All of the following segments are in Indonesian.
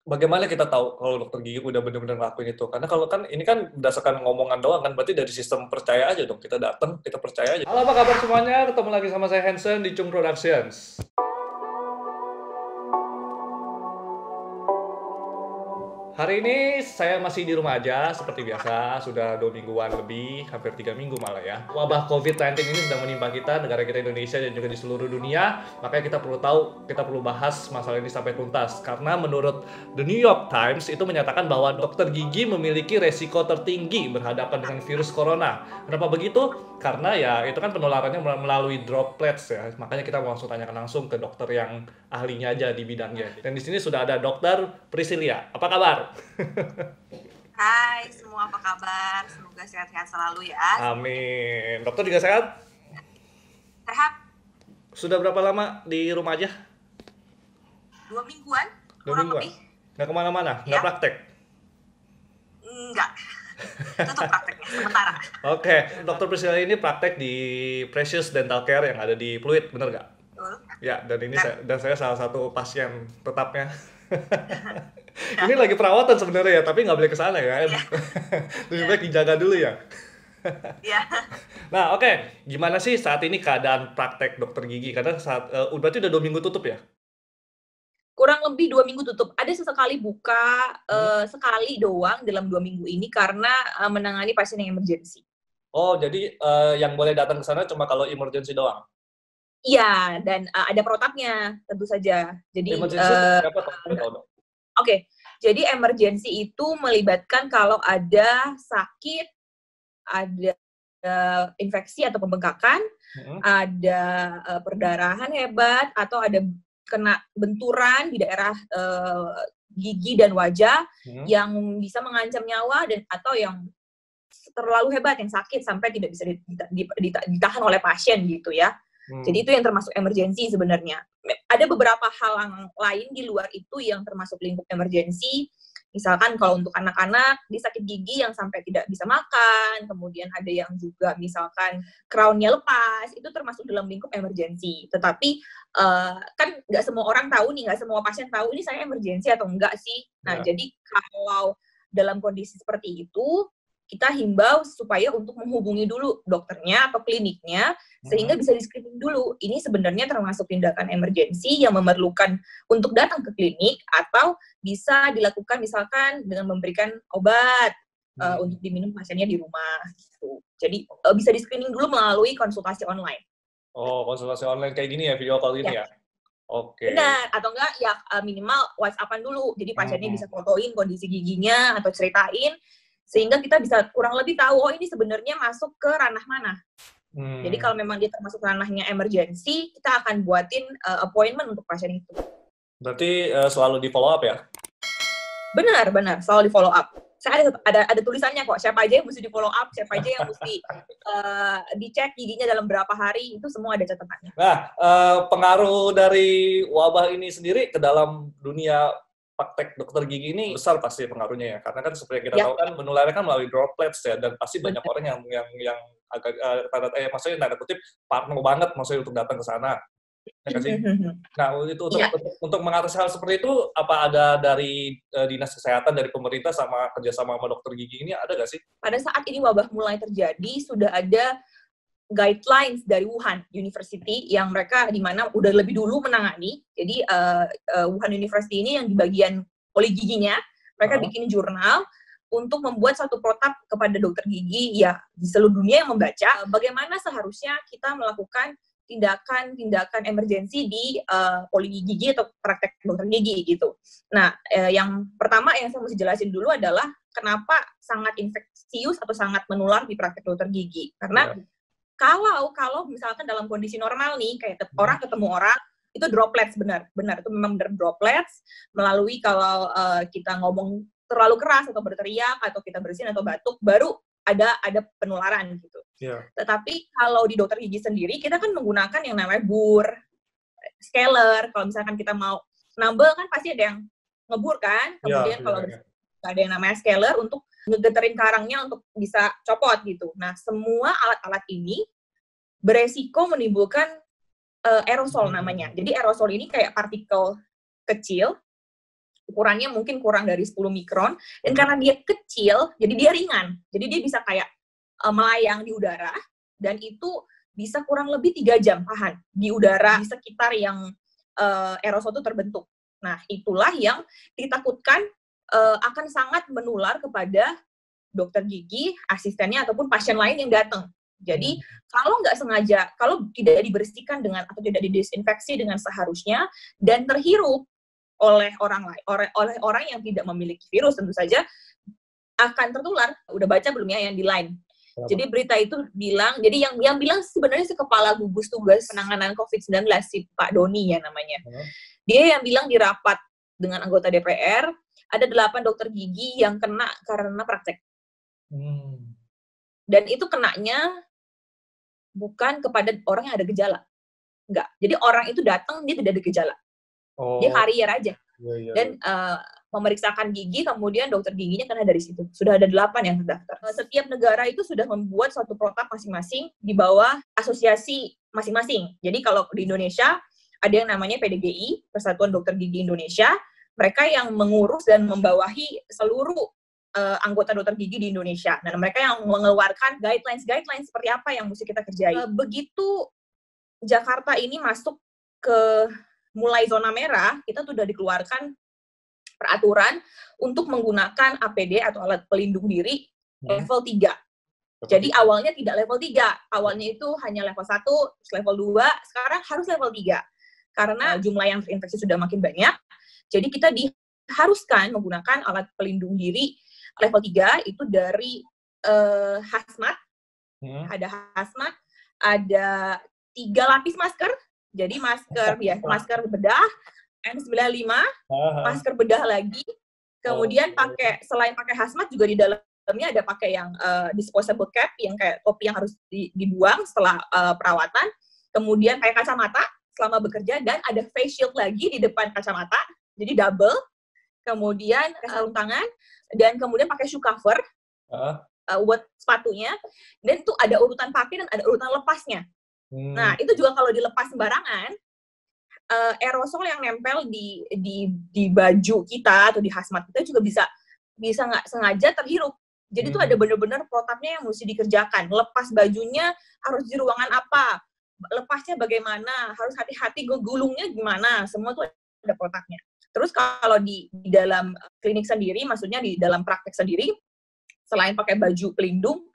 bagaimana kita tahu kalau dokter gigi udah bener-bener ngelakuin itu? Karena kalau kan ini kan berdasarkan ngomongan doang kan, berarti dari sistem percaya aja dong. Kita datang, kita percaya aja. Halo, apa kabar semuanya? Ketemu lagi sama saya Hansen di Chung Productions. Hari ini saya masih di rumah aja, seperti biasa, sudah 2 mingguan lebih, hampir 3 minggu malah ya. Wabah COVID-19 ini sedang menimpa kita, negara kita Indonesia dan juga di seluruh dunia, makanya kita perlu tahu, kita perlu bahas masalah ini sampai tuntas. Karena menurut The New York Times itu menyatakan bahwa dokter gigi memiliki resiko tertinggi berhadapan dengan virus corona. Kenapa begitu? Karena ya itu kan penularannya melalui droplets ya, makanya kita mau langsung tanyakan langsung ke dokter yang ahlinya aja di bidangnya. Dan di sini sudah ada Dokter Priscilia. Apa kabar? Hai semua, apa kabar? Semoga sehat-sehat selalu ya. Amin. Dokter juga sehat? Sehat? Sudah berapa lama di rumah aja? 2 mingguan, 2 kurang mingguan? lebih. Nggak kemana-mana? Nggak Ya. praktek? Enggak, tutup prakteknya sementara. Oke, Dokter Priscilia ini praktek di Precious Dental Care yang ada di Pluit, bener nggak? Betul. Ya, dan ini Benar. saya salah satu pasien tetapnya. Ini lagi perawatan sebenarnya ya, tapi nggak boleh ke sana ya. Iya. Lebih Iya. baik dijaga dulu ya. Iya. Nah, oke. Gimana sih saat ini keadaan praktek dokter gigi? Karena berarti udah 2 minggu tutup ya? Kurang lebih 2 minggu tutup. Ada sesekali buka, Hmm. sekali doang dalam 2 minggu ini karena menangani pasien yang emergency. Oh, jadi yang boleh datang ke sana cuma kalau emergency doang? Iya, dan ada protapnya tentu saja. Jadi, Emergency seperti apa kalau boleh tahu dong? oke, jadi emergency itu melibatkan kalau ada sakit, ada infeksi atau pembengkakan, Hmm. ada perdarahan hebat, atau ada kena benturan di daerah gigi dan wajah Hmm. yang bisa mengancam nyawa dan atau yang terlalu hebat, yang sakit sampai tidak bisa ditahan oleh pasien gitu ya. Jadi itu yang termasuk emergency sebenarnya. Ada beberapa hal yang lain di luar itu yang termasuk lingkup emergency. Misalkan kalau untuk anak-anak, dia sakit gigi yang sampai tidak bisa makan, kemudian ada yang juga misalkan crown-nya lepas, itu termasuk dalam lingkup emergency. Tetapi kan nggak semua orang tahu nih, nggak semua pasien tahu ini saya emergency atau enggak sih. Nah, Ya. jadi kalau dalam kondisi seperti itu, kita himbau supaya untuk menghubungi dulu dokternya atau kliniknya sehingga bisa di-screening dulu. Ini sebenarnya termasuk tindakan emergency yang memerlukan untuk datang ke klinik atau bisa dilakukan misalkan dengan memberikan obat untuk diminum pasiennya di rumah gitu. Jadi bisa di-screening dulu melalui konsultasi online. Oh, konsultasi online kayak gini ya, video call Ya, gini ya? Oke. benar. Atau enggak ya minimal WhatsApp-an dulu. Jadi pasiennya bisa fotoin kondisi giginya atau ceritain sehingga kita bisa kurang lebih tahu oh ini sebenarnya masuk ke ranah mana. Jadi kalau memang dia termasuk ranahnya emergency, kita akan buatin appointment untuk pasien itu. Berarti selalu di follow up ya? Benar, selalu di follow up. Saya ada tulisannya kok, siapa aja yang mesti di follow up, siapa aja yang mesti dicek giginya dalam berapa hari, itu semua ada catatannya. Nah, pengaruh dari wabah ini sendiri ke dalam dunia praktek dokter gigi ini besar pasti pengaruhnya ya, karena kan seperti yang kita tahu kan menularnya kan melalui droplets ya, dan pasti banyak orang yang agak maksudnya tanda kutip parno banget maksudnya untuk datang ke sana. Ya kan sih? Nah, itu untuk mengatasi hal seperti itu, apa ada dari dinas kesehatan, dari pemerintah sama kerjasama sama dokter gigi ini ada nggak sih? Pada saat ini wabah mulai terjadi, sudah ada guidelines dari Wuhan University yang mereka di mana udah lebih dulu menangani. Jadi Wuhan University ini yang di bagian poli giginya, mereka bikin jurnal untuk membuat satu protap kepada dokter gigi ya di seluruh dunia yang membaca bagaimana seharusnya kita melakukan tindakan emergensi di poli gigi atau praktek dokter gigi gitu. Nah, yang pertama yang saya mesti jelasin dulu adalah kenapa sangat infeksius atau sangat menular di praktek dokter gigi. Karena kalau misalkan dalam kondisi normal nih, kayak orang ketemu orang, itu droplets, benar, itu memang benar droplets, melalui kalau kita ngomong terlalu keras, atau berteriak, atau kita bersin, atau batuk, baru ada penularan, gitu. Yeah. Tetapi kalau di dokter gigi sendiri, kita kan menggunakan yang namanya bur, scaler, kalau misalkan kita mau nambel, kan pasti ada yang ngebur, kan? Kemudian kalau ada yang namanya scaler untuk ngegeterin karangnya untuk bisa copot gitu. Nah, semua alat-alat ini beresiko menimbulkan aerosol namanya. Jadi aerosol ini kayak partikel kecil ukurannya mungkin kurang dari 10 mikron, dan karena dia kecil, jadi dia ringan. Jadi dia bisa kayak melayang di udara, dan itu bisa kurang lebih 3 jam tahan di udara di sekitar yang aerosol itu terbentuk. Nah, itulah yang ditakutkan akan sangat menular kepada dokter gigi, asistennya, ataupun pasien lain yang datang. Jadi, kalau nggak sengaja, kalau tidak dibersihkan dengan atau tidak didesinfeksi dengan seharusnya, dan terhirup oleh orang lain, oleh orang yang tidak memiliki virus, tentu saja akan tertular. Udah baca belum ya yang di Line? Jadi berita itu bilang, jadi yang bilang sebenarnya si kepala gugus tugas penanganan COVID-19, si Pak Doni ya namanya. Dia yang bilang di rapat dengan anggota DPR, ada 8 dokter gigi yang kena karena praktek. Dan itu kenanya bukan kepada orang yang ada gejala. Enggak. Jadi orang itu datang, dia tidak ada gejala. Dia karier aja. Dan memeriksakan gigi, kemudian dokter giginya kena dari situ. Sudah ada 8 yang terdaftar. Setiap negara itu sudah membuat suatu protap masing-masing di bawah asosiasi masing-masing. Jadi kalau di Indonesia, ada yang namanya PDGI, Persatuan Dokter Gigi Indonesia. Mereka yang mengurus dan membawahi seluruh anggota dokter gigi di Indonesia. Dan mereka yang mengeluarkan guidelines seperti apa yang mesti kita kerjain. Begitu Jakarta ini masuk ke mulai zona merah, kita sudah dikeluarkan peraturan untuk menggunakan APD atau alat pelindung diri level 3. Jadi awalnya tidak level 3, awalnya itu hanya level 1, terus level 2, sekarang harus level 3. Karena jumlah yang terinfeksi sudah makin banyak, jadi kita diharuskan menggunakan alat pelindung diri level 3 itu dari hazmat, ada hazmat, ada 3 lapis masker, jadi masker biasa, masker bedah, N95, masker bedah lagi, kemudian selain pakai hazmat juga di dalamnya ada pakai yang disposable cap, yang kayak topi yang harus dibuang setelah perawatan, kemudian pakai kacamata selama bekerja, dan ada face shield lagi di depan kacamata, jadi double, kemudian sarung tangan, dan kemudian pakai shoe cover buat sepatunya, dan itu ada urutan pakai dan ada urutan lepasnya. Nah, itu juga kalau dilepas sembarangan, aerosol yang nempel di baju kita atau di hazmat kita juga bisa nggak sengaja terhirup. Jadi itu ada benar-benar protapnya yang mesti dikerjakan. Lepas bajunya harus di ruangan apa, lepasnya bagaimana, harus hati-hati gulungnya gimana, semua itu ada protapnya. Terus kalau di dalam klinik sendiri, maksudnya di dalam praktek sendiri, selain pakai baju pelindung,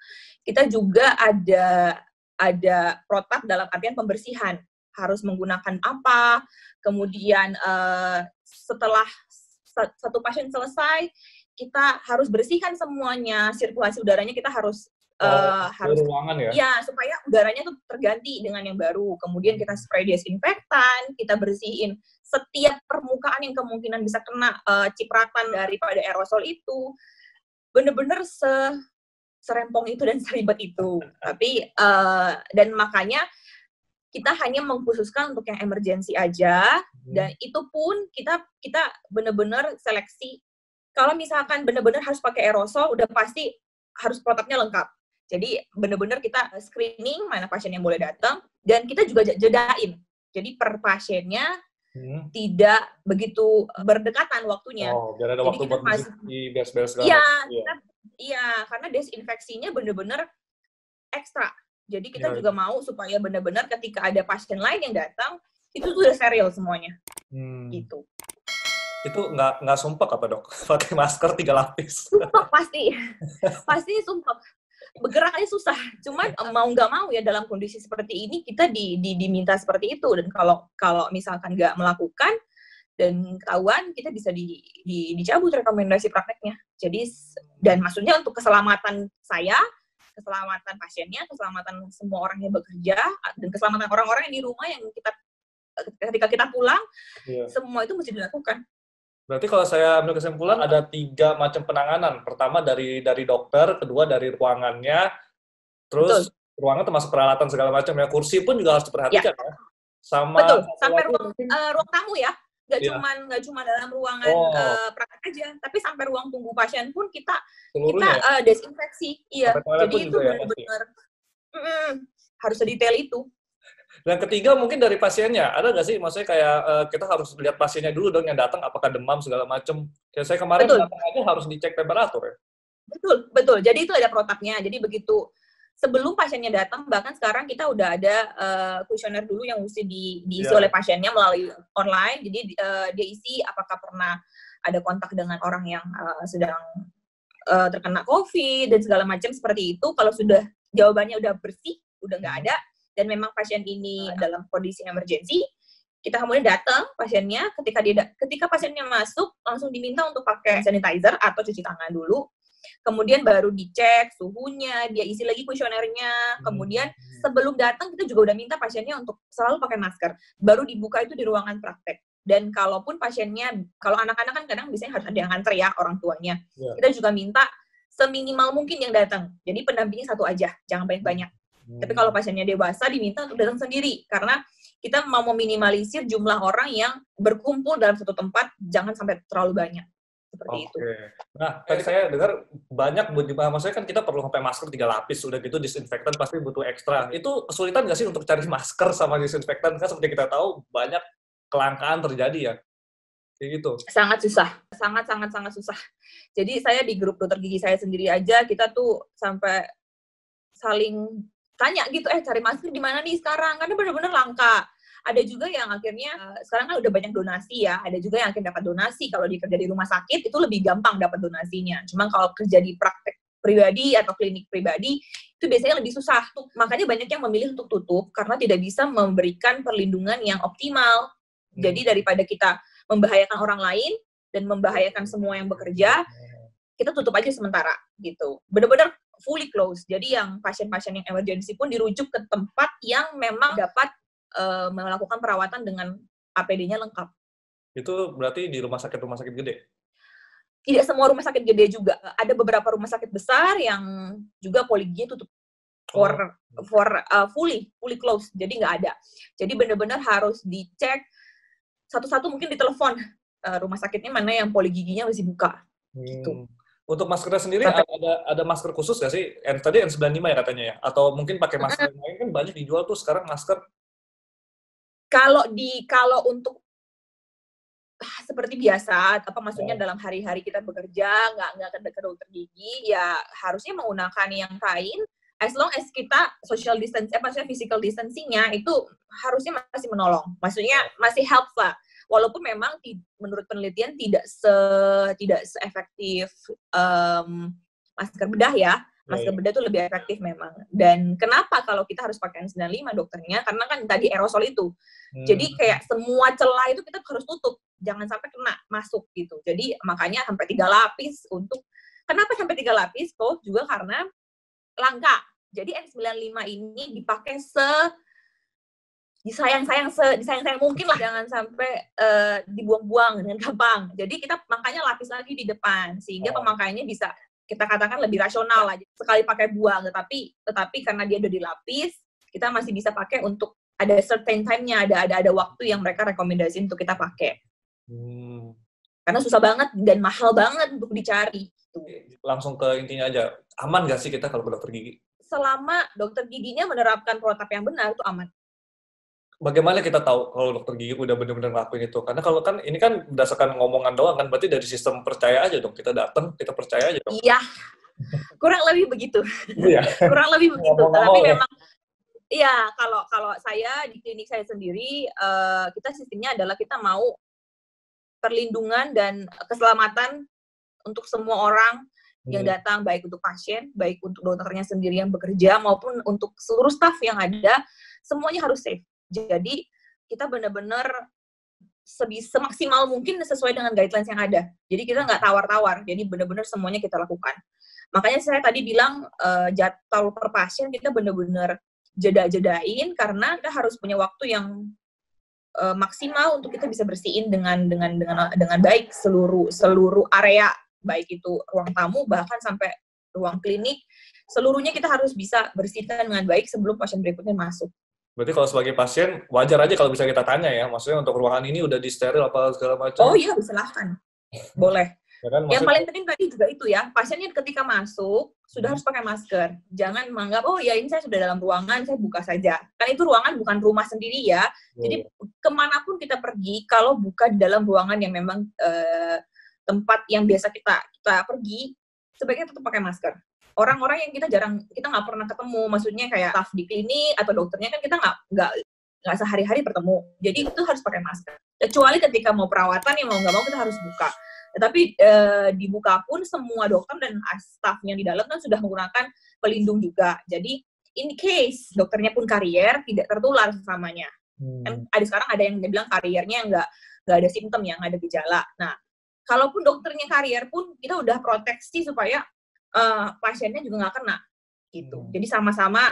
kita juga ada protap dalam artian pembersihan. Harus menggunakan apa, kemudian setelah satu pasien selesai, kita harus bersihkan semuanya, sirkulasi udaranya kita harus ruangan ya? Ya, supaya udaranya tuh terganti dengan yang baru. Kemudian kita spray desinfektan, kita bersihin setiap permukaan yang kemungkinan bisa kena cipratan daripada aerosol itu. Bener-bener serempong itu dan seribet itu. Tapi, dan makanya kita hanya mengkhususkan untuk yang emergensi aja, dan itu pun kita benar-benar seleksi. Kalau misalkan benar-benar harus pakai aerosol, udah pasti harus protapnya lengkap. Jadi benar-benar kita screening mana pasien yang boleh datang, dan kita juga jedain. Jadi per pasiennya tidak begitu berdekatan waktunya. Biar ada waktu buat di beres-beres segala macam. Iya, karena desinfeksinya benar-benar ekstra. Jadi kita juga mau supaya benar-benar ketika ada pasien lain yang datang, itu tuh udah steril semuanya. Gitu. Itu nggak sumpek apa dok? Pakai masker 3 lapis. Sumpek pasti. Pasti sumpek. Bergerak aja susah. Cuman mau nggak mau ya dalam kondisi seperti ini kita diminta seperti itu. Dan kalau misalkan nggak melakukan dan ketahuan, kita bisa dicabut rekomendasi prakteknya. Jadi, dan maksudnya untuk keselamatan saya, keselamatan pasiennya, keselamatan semua orang yang bekerja, dan keselamatan orang-orang yang di rumah yang ketika kita pulang, semua itu mesti dilakukan. Berarti kalau saya ambil kesimpulan ada 3 macam penanganan. Pertama dari dokter, kedua dari ruangannya, terus ruangan termasuk peralatan segala macam ya. Kursi pun juga harus diperhatikan ya. Sama sampai ruang tamu ya. Nggak cuma dalam ruangan praktek aja, tapi sampai ruang tunggu pasien pun kita desinfeksi. Iya. Jadi itu benar-benar harus sedetail itu. Dan ketiga mungkin dari pasiennya, ada nggak sih? Maksudnya kayak kita harus lihat pasiennya dulu dong yang datang, apakah demam segala macam. Kayak saya kemarin Betul, datang aja harus dicek temperatur ya. betul, betul. Jadi itu ada protapnya. Jadi begitu sebelum pasiennya datang, bahkan sekarang kita udah ada kuesioner dulu yang mesti diisi oleh pasiennya melalui online. Jadi dia isi apakah pernah ada kontak dengan orang yang sedang terkena COVID dan segala macam seperti itu. Kalau sudah jawabannya udah bersih, udah nggak ada, dan memang pasien ini dalam kondisi emergency, kita kemudian datang pasiennya. Ketika pasiennya masuk, langsung diminta untuk pakai sanitizer atau cuci tangan dulu. Kemudian baru dicek suhunya, dia isi lagi kuesionernya. Kemudian sebelum datang kita juga udah minta pasiennya untuk selalu pakai masker. Baru dibuka itu di ruangan praktek. Dan kalaupun pasiennya, kalau anak-anak kan kadang biasanya harus ada yang antar ya orang tuanya. Kita juga minta seminimal mungkin yang datang. Jadi pendampingnya satu aja, jangan banyak-banyak. Tapi kalau pasiennya dewasa diminta untuk datang sendiri, karena kita mau meminimalisir jumlah orang yang berkumpul dalam satu tempat, jangan sampai terlalu banyak. Seperti itu. Nah, tadi saya dengar banyak, maksudnya kan kita perlu sampai masker 3 lapis, udah gitu disinfektan pasti butuh ekstra. Itu kesulitan nggak sih untuk cari masker sama disinfektan? Kan seperti kita tahu banyak kelangkaan terjadi ya. Kayak gitu. Sangat susah. Sangat susah. Jadi saya di grup dokter gigi saya sendiri aja, kita tuh sampai saling tanya gitu, cari masker di mana nih sekarang? Karena benar-benar langka. Ada juga yang akhirnya, sekarang kan udah banyak donasi ya, ada juga yang akhirnya dapat donasi. Kalau dikerja di rumah sakit, itu lebih gampang dapat donasinya. Cuma kalau kerja di praktek pribadi atau klinik pribadi, itu biasanya lebih susah. Makanya banyak yang memilih untuk tutup, karena tidak bisa memberikan perlindungan yang optimal. Jadi daripada kita membahayakan orang lain, dan membahayakan semua yang bekerja, kita tutup aja sementara, gitu. Benar-benar fully close. Jadi yang pasien-pasien yang emergency pun dirujuk ke tempat yang memang dapat melakukan perawatan dengan APD-nya lengkap. Itu berarti di rumah sakit gede? Tidak semua rumah sakit gede juga. Ada beberapa rumah sakit besar yang juga poliginya tutup for fully close. Jadi nggak ada. Jadi benar-benar harus dicek satu-satu, mungkin ditelepon rumah sakitnya mana yang poli giginya masih buka. Gitu. Untuk maskernya sendiri ada masker khusus nggak sih? Tadi N95 ya katanya ya? Atau mungkin pakai masker lain kan banyak dijual tuh sekarang masker. Kalau untuk seperti biasa, maksudnya dalam hari-hari kita bekerja, nggak ke dokter gigi, ya harusnya menggunakan yang kain, as long as kita social distance, maksudnya physical distancing-nya itu harusnya masih menolong. Maksudnya masih help lah. Walaupun memang menurut penelitian tidak se-efektif masker bedah ya. Masker bedah itu lebih efektif memang. Dan kenapa kalau kita harus pakai N95 dokternya? Karena kan tadi aerosol itu. Jadi kayak semua celah itu kita harus tutup. Jangan sampai kena masuk gitu. Jadi makanya sampai 3 lapis untuk... Kenapa sampai 3 lapis? Kok juga karena langka. Jadi N95 ini dipakai disayang-sayang mungkin lah. Jangan sampai dibuang-buang dengan gampang. Jadi kita makanya lapis lagi di depan. Sehingga pemakaiannya bisa... kita katakan lebih rasional lah, sekali pakai buang, tetapi karena dia udah dilapis, kita masih bisa pakai untuk ada certain time-nya, ada waktu yang mereka rekomendasiin untuk kita pakai. Karena susah banget dan mahal banget untuk dicari. Langsung ke intinya aja, aman nggak sih kita kalau ke dokter gigi? Selama dokter giginya menerapkan protap yang benar, itu aman. Bagaimana kita tahu kalau dokter gigi udah benar-benar ngelakuin itu? Karena kalau kan ini kan berdasarkan ngomongan doang kan, berarti dari sistem percaya aja dong. Kita datang, kita percaya aja dong. Iya, kurang lebih begitu. Iya. Kurang lebih begitu. Tapi memang, iya, kalau saya di klinik saya sendiri, kita sistemnya adalah kita mau perlindungan dan keselamatan untuk semua orang yang datang, baik untuk pasien, baik untuk dokternya sendiri yang bekerja, maupun untuk seluruh staf yang ada, semuanya harus safe. Jadi, kita benar-benar semaksimal mungkin sesuai dengan guidelines yang ada. Jadi, kita nggak tawar-tawar. Jadi, benar-benar semuanya kita lakukan. Makanya saya tadi bilang, jadwal per pasien kita benar-benar jeda-jedain, karena kita harus punya waktu yang maksimal untuk kita bisa bersihin dengan baik seluruh area, baik itu ruang tamu, bahkan sampai ruang klinik, seluruhnya kita harus bisa bersihkan dengan baik sebelum pasien berikutnya masuk. Berarti kalau sebagai pasien, wajar aja kalau bisa kita tanya ya, maksudnya untuk ruangan ini udah disteril apa segala macam. Oh iya, silahkan. Boleh. Ya kan, Yang maksudnya paling penting tadi juga itu ya, pasiennya ketika masuk sudah harus pakai masker. Jangan menganggap, oh ya ini saya sudah dalam ruangan, saya buka saja. Kan itu ruangan bukan rumah sendiri ya. Jadi kemanapun kita pergi, kalau buka di dalam ruangan yang memang tempat yang biasa kita pergi, sebaiknya tetap pakai masker. Orang-orang yang kita nggak pernah ketemu, maksudnya kayak staff di klinik atau dokternya kan kita nggak sehari-hari bertemu. Jadi itu harus pakai masker. Kecuali ketika mau perawatan yang mau nggak mau kita harus buka. Tetapi dibuka pun semua dokter dan staffnya di dalam kan sudah menggunakan pelindung juga. Jadi in case dokternya pun karier tidak tertular sesamanya. Kan sekarang ada yang bilang kariernya nggak ada simptom ya, nggak ada gejala. Nah, kalaupun dokternya karier pun kita udah proteksi supaya pasiennya juga nggak kena gitu. Jadi sama-sama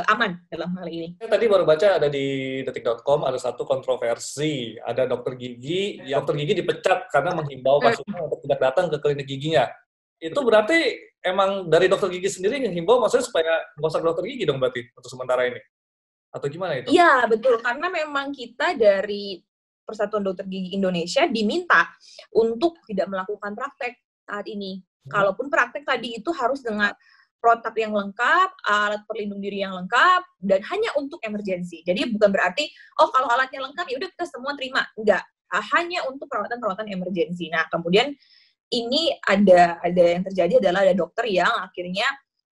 aman dalam hal ini. Tadi baru baca ada di detik.com ada satu kontroversi, ada dokter gigi dipecat karena menghimbau pasiennya untuk tidak datang ke klinik giginya. Itu berarti emang dari dokter gigi sendiri yang himbau, maksudnya supaya nggak usah ke dokter gigi dong berarti untuk sementara ini? Atau gimana itu? Iya, betul. Karena memang kita dari Persatuan Dokter Gigi Indonesia diminta untuk tidak melakukan praktek saat ini. Kalaupun praktek tadi itu harus dengan protap yang lengkap, alat pelindung diri yang lengkap, dan hanya untuk emergensi. Jadi bukan berarti, oh kalau alatnya lengkap, ya udah kita semua terima. Enggak. Hanya untuk perawatan-perawatan emergensi. Nah, kemudian ini ada yang terjadi adalah ada dokter yang akhirnya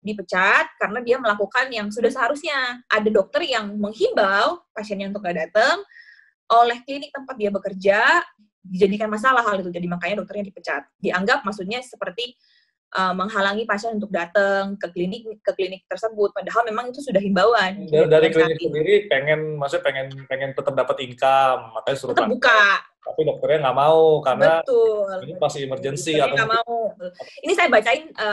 dipecat karena dia melakukan yang sudah seharusnya. Ada dokter yang menghimbau pasiennya untuk nggak datang, oleh klinik tempat dia bekerja, dijadikan masalah hal itu. Jadi makanya dokternya dipecat. Dianggap maksudnya seperti menghalangi pasien untuk datang ke klinik tersebut, padahal memang itu sudah himbauan. Dari klinik sendiri pengen tetap dapat income, makanya suruh tetap buka. Tapi dokternya nggak mau karena betul, ini pasti emergency atau nggak mau. Ini saya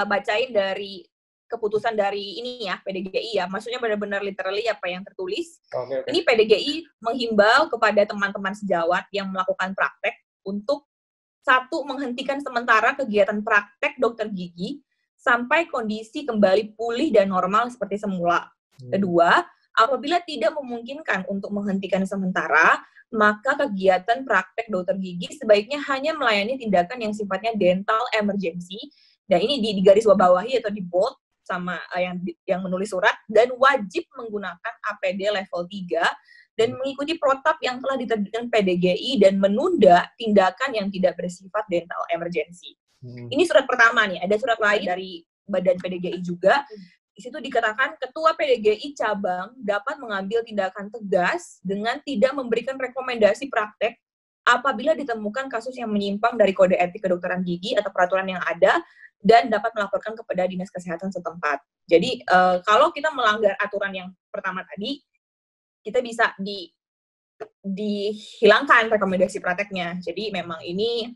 bacain dari keputusan dari ini ya, PDGI ya, maksudnya benar-benar literally apa yang tertulis. Okay. Ini PDGI menghimbau kepada teman-teman sejawat yang melakukan praktek untuk satu, menghentikan sementara kegiatan praktek dokter gigi sampai kondisi kembali pulih dan normal seperti semula. Kedua, apabila tidak memungkinkan untuk menghentikan sementara, maka kegiatan praktek dokter gigi sebaiknya hanya melayani tindakan yang sifatnya dental emergency, dan ini di garis bawahi atau di bold sama yang menulis surat, dan wajib menggunakan APD level 3 dan mengikuti protap yang telah diterbitkan PDGI dan menunda tindakan yang tidak bersifat dental emergency. Ini surat pertama nih, ada surat lain dari Badan PDGI juga. Di situ dikatakan Ketua PDGI cabang dapat mengambil tindakan tegas dengan tidak memberikan rekomendasi praktek apabila ditemukan kasus yang menyimpang dari kode etik kedokteran gigi atau peraturan yang ada, dan dapat melaporkan kepada Dinas Kesehatan setempat. Jadi kalau kita melanggar aturan yang pertama tadi, kita bisa dihilangkan rekomendasi prakteknya. Jadi memang ini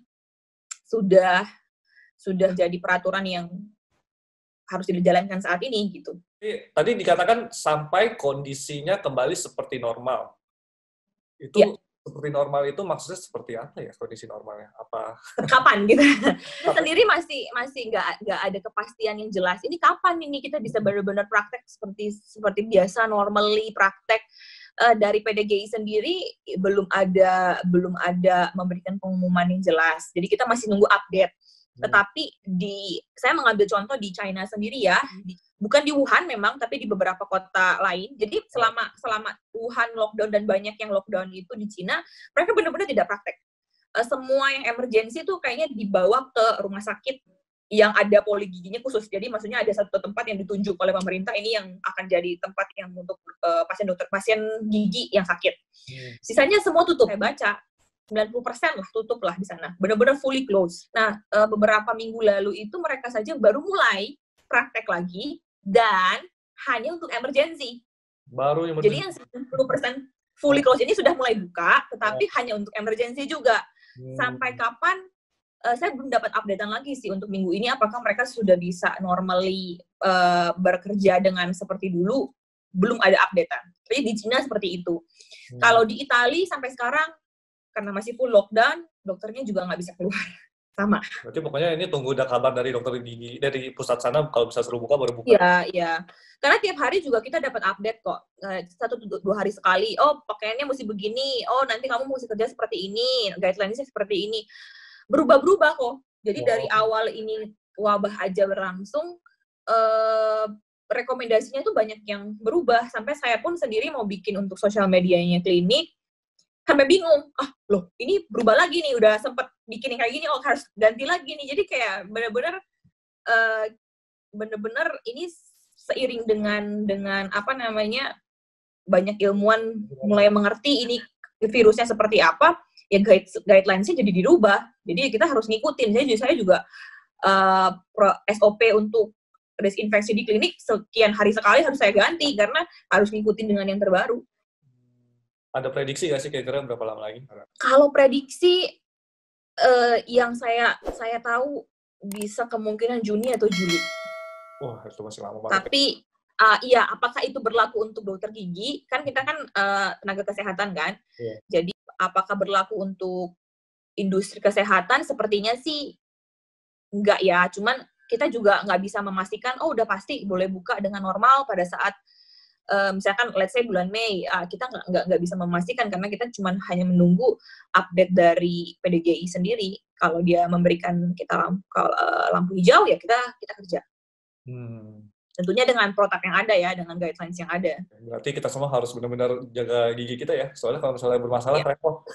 sudah jadi peraturan yang harus dijalankan saat ini gitu. Tadi dikatakan sampai kondisinya kembali seperti normal. Itu ya. Seperti normal itu maksudnya seperti apa ya kondisi normalnya? Apa kapan gitu? Kita sendiri masih nggak ada kepastian yang jelas. Ini kapan ini kita bisa benar-benar praktek seperti biasa, normally praktek. Dari PDGI sendiri belum ada memberikan pengumuman yang jelas. Jadi kita masih nunggu update. Tetapi saya mengambil contoh di China sendiri ya, bukan di Wuhan memang, tapi di beberapa kota lain. Jadi selama Wuhan lockdown dan banyak yang lockdown itu di China, mereka benar-benar tidak praktek. Semua yang emergency itu kayaknya dibawa ke rumah sakit yang ada poli giginya khusus. Jadi maksudnya ada satu tempat yang ditunjuk oleh pemerintah, ini yang akan jadi tempat yang untuk pasien gigi yang sakit. Sisanya semua tutup. Saya baca 90% lah tutup lah di sana. Benar-benar fully closed. Nah, beberapa minggu lalu itu mereka saja baru mulai praktek lagi dan hanya untuk emergency. Baru emergency. Jadi yang 90% fully closed ini sudah mulai buka, tetapi hanya untuk emergency juga. Sampai kapan? Saya belum dapat updatean lagi sih untuk minggu ini, apakah mereka sudah bisa normally bekerja dengan seperti dulu. Belum ada updatean. Tapi di Cina seperti itu. Kalau di Italia sampai sekarang, karena masih full lockdown, dokternya juga nggak bisa keluar. Sama. Berarti pokoknya ini tunggu udah kabar dari dokter gigi, dari pusat sana, kalau bisa suruh buka, baru buka. Iya. Karena tiap hari juga kita dapat update kok. 1-2 hari sekali. Oh, pakaiannya mesti begini. Oh, nanti kamu mesti kerja seperti ini. Guideline-nya seperti ini. Berubah-berubah kok. Jadi dari awal ini wabah aja berlangsung, rekomendasinya tuh banyak yang berubah. Sampai saya pun sendiri mau bikin untuk sosial medianya klinik, sampai bingung. Loh, ini berubah lagi nih. Udah sempet bikin yang kayak gini, harus ganti lagi nih. Jadi kayak bener-bener ini seiring dengan apa namanya, banyak ilmuwan mulai mengerti ini virusnya seperti apa, ya guidelines-nya jadi dirubah. Jadi kita harus ngikutin. Saya juga SOP untuk desinfeksi di klinik sekian hari sekali harus saya ganti karena harus ngikutin dengan yang terbaru. Ada prediksi nggak sih kira-kira berapa lama lagi? Kalau prediksi yang saya tahu bisa kemungkinan Juni atau Juli. Wah, itu masih lama banget. Tapi iya, apakah itu berlaku untuk dokter gigi? Kan kita kan tenaga kesehatan kan. Yeah. Jadi apakah berlaku untuk industri kesehatan? Sepertinya sih enggak ya. Cuman kita juga nggak bisa memastikan, udah pasti boleh buka dengan normal pada saat misalkan let's say bulan Mei, kita nggak bisa memastikan karena kita cuma hanya menunggu update dari PDGI sendiri. Kalau dia memberikan kita lampu hijau, ya kita kerja. Tentunya dengan protap yang ada ya, dengan guidelines yang ada. Berarti kita semua harus benar-benar jaga gigi kita ya, soalnya kalau misalnya bermasalah repot.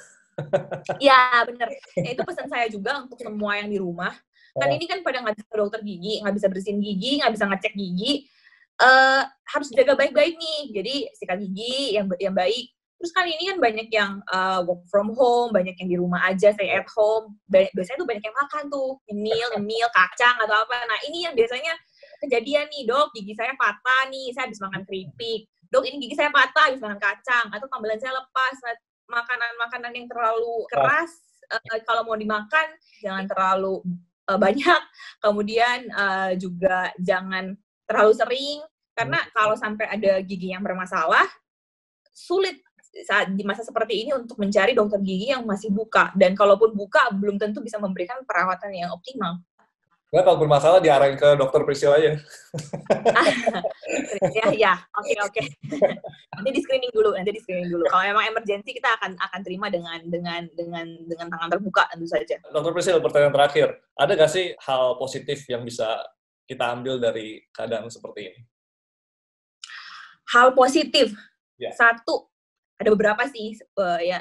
Ya, benar. Ya, itu pesan saya juga untuk semua yang di rumah. Kan ini kan pada nggak bisa ke dokter gigi, nggak bisa bersihin gigi, nggak bisa ngecek gigi. Harus jaga baik-baik nih. Jadi sikat gigi yang baik. Terus kali ini kan banyak yang work from home, banyak yang di rumah aja, stay at home. Biasanya tuh banyak yang makan tuh, nyemil, kacang atau apa. Nah, ini yang biasanya kejadian nih, Dok, gigi saya patah nih, saya habis makan keripik. Dok, ini gigi saya patah habis makan kacang. Atau tambelan saya lepas. Makanan-makanan yang terlalu keras, kalau mau dimakan, jangan terlalu banyak. Kemudian juga jangan terlalu sering, karena kalau sampai ada gigi yang bermasalah, sulit saat di masa seperti ini untuk mencari dokter gigi yang masih buka. Dan kalaupun buka, belum tentu bisa memberikan perawatan yang optimal. Nggak, kalau bermasalah diarahin ke dokter Priscil aja. Ya, oke. Nanti di screening dulu. Kalau memang emergency, kita akan terima dengan tangan terbuka tentu saja. Dokter Priscil, pertanyaan terakhir, ada nggak sih hal positif yang bisa kita ambil dari keadaan seperti ini? Hal positif, ya. Satu, ada beberapa sih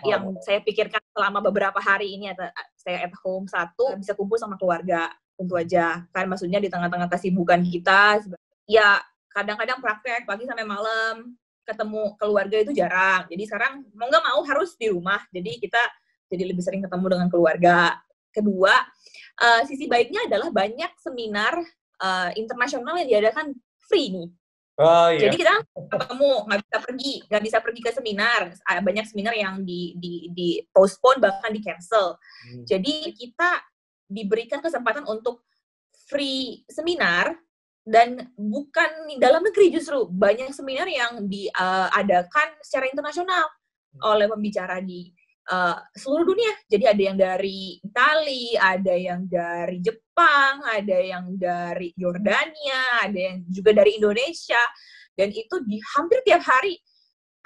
yang saya pikirkan selama beberapa hari ini, stay at home. Satu, bisa kumpul sama keluarga. Tentu aja, kan maksudnya di tengah-tengah kesibukan kita, ya kadang-kadang praktek pagi sampai malam, ketemu keluarga itu jarang. Jadi sekarang mau nggak mau harus di rumah, jadi kita jadi lebih sering ketemu dengan keluarga. Kedua, sisi baiknya adalah banyak seminar internasional yang diadakan free nih. Iya. Jadi kita ketemu, nggak bisa pergi ke seminar. Banyak seminar yang di postpone, bahkan di cancel. Jadi kita diberikan kesempatan untuk free seminar, dan bukan dalam negeri, justru banyak seminar yang diadakan secara internasional oleh pembicara di seluruh dunia. Jadi ada yang dari Italia, ada yang dari Jepang, ada yang dari Yordania, ada yang juga dari Indonesia, dan itu hampir tiap hari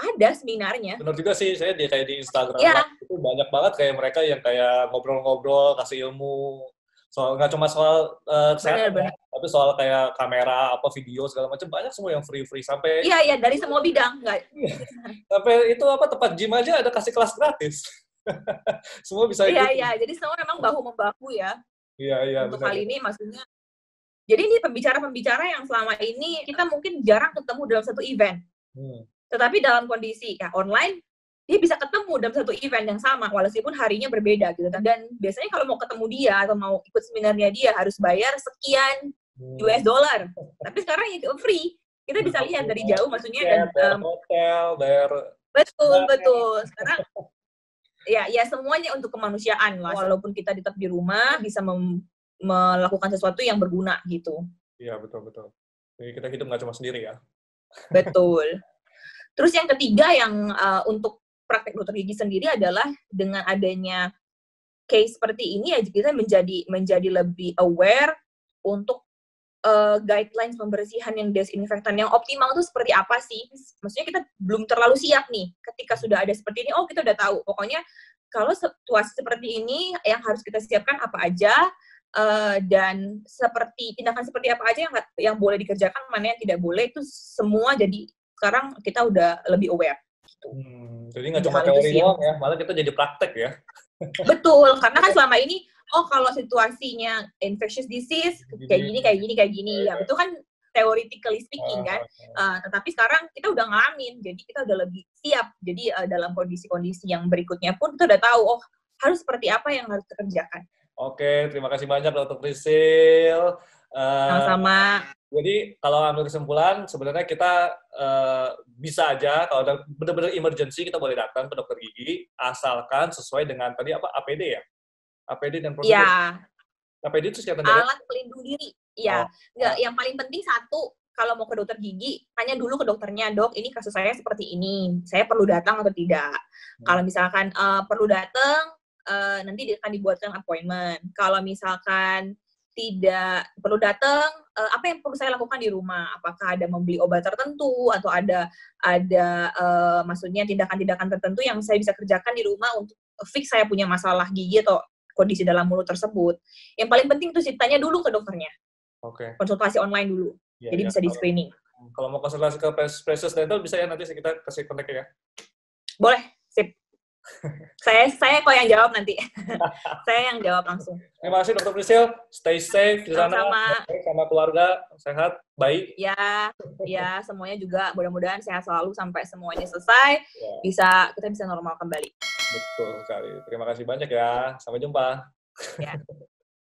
ada seminarnya. Benar juga sih, saya kayak di Instagram itu banyak banget kayak mereka yang kayak ngobrol-ngobrol, kasih ilmu, nggak cuma soal kesehatan, tapi soal kayak kamera, video segala macam, banyak semua yang free sampai. Iya, dari semua bidang, nggak. Sampai itu tempat gym aja ada kasih kelas gratis. Semua bisa. Iya, jadi semua memang bahu-membahu ya. Iya. Untuk kali ini maksudnya. Jadi ini pembicara-pembicara yang selama ini kita mungkin jarang ketemu dalam satu event. Tetapi dalam kondisi online, dia bisa ketemu dalam satu event yang sama, walaupun harinya berbeda gitu. Dan biasanya kalau mau ketemu dia atau mau ikut seminarnya dia harus bayar sekian US dollar. Tapi sekarang ya free. Kita bisa lihat dari jauh, maksudnya. Dan hotel, bayar. Betul. Sekarang ya semuanya untuk kemanusiaan lah. Walaupun kita tetap di rumah, bisa melakukan sesuatu yang berguna gitu. Iya, betul. Jadi kita hidup nggak cuma sendiri ya. Betul. Terus yang ketiga yang untuk praktek dokter gigi sendiri adalah dengan adanya case seperti ini, ya kita menjadi lebih aware untuk guidelines pembersihan yang desinfektan yang optimal itu seperti apa sih. Maksudnya kita belum terlalu siap nih ketika sudah ada seperti ini. Kita udah tahu. Pokoknya kalau situasi seperti ini yang harus kita siapkan apa aja, dan tindakan seperti apa aja yang boleh dikerjakan, mana yang tidak boleh, itu semua jadi sekarang kita udah lebih aware. Gitu. Jadi nggak cuma teori doang ya, malah kita jadi praktek ya. Betul, karena kan selama ini, kalau situasinya infectious disease, kayak gini, ya itu kan theoretically speaking kan, tetapi sekarang kita udah ngalamin, jadi kita udah lebih siap, jadi dalam kondisi-kondisi yang berikutnya pun kita udah tahu, harus seperti apa yang harus dikerjakan. Oke, terima kasih banyak Dr. Prisil. Sama-sama. Jadi kalau ambil kesimpulan, sebenarnya kita bisa aja kalau ada benar-benar emergency kita boleh datang ke dokter gigi, asalkan sesuai dengan tadi APD ya, APD dan prosedur. Ya. APD itu kesehatan daerah. Alat pelindung diri. Iya. Yang paling penting satu, kalau mau ke dokter gigi, tanya dulu ke dokternya, dok, ini kasus saya seperti ini, saya perlu datang atau tidak. Kalau misalkan perlu datang, nanti akan dibuatkan appointment. Kalau misalkan tidak perlu datang, apa yang perlu saya lakukan di rumah? Apakah ada membeli obat tertentu atau ada maksudnya tindakan-tindakan tertentu yang saya bisa kerjakan di rumah untuk fix saya punya masalah gigi atau kondisi dalam mulut tersebut. Yang paling penting itu tanya dulu ke dokternya. Oke. Konsultasi online dulu. Jadi bisa di screening. Kalau mau konsultasi ke Precious Dental bisa ya, nanti kita kasih kontak ya. Boleh, sip. saya kok yang jawab nanti. Saya yang jawab langsung. Terima kasih Dr. Prisil. Stay safe di sana. Sama keluarga, sehat, baik. Ya, semuanya juga mudah-mudahan sehat selalu sampai semuanya selesai. Kita bisa normal kembali. Betul sekali. Terima kasih banyak ya. Sampai jumpa. Ya.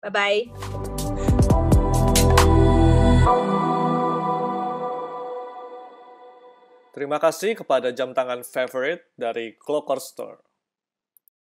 Bye-bye. Terima kasih kepada jam tangan favorite dari Clocker Store.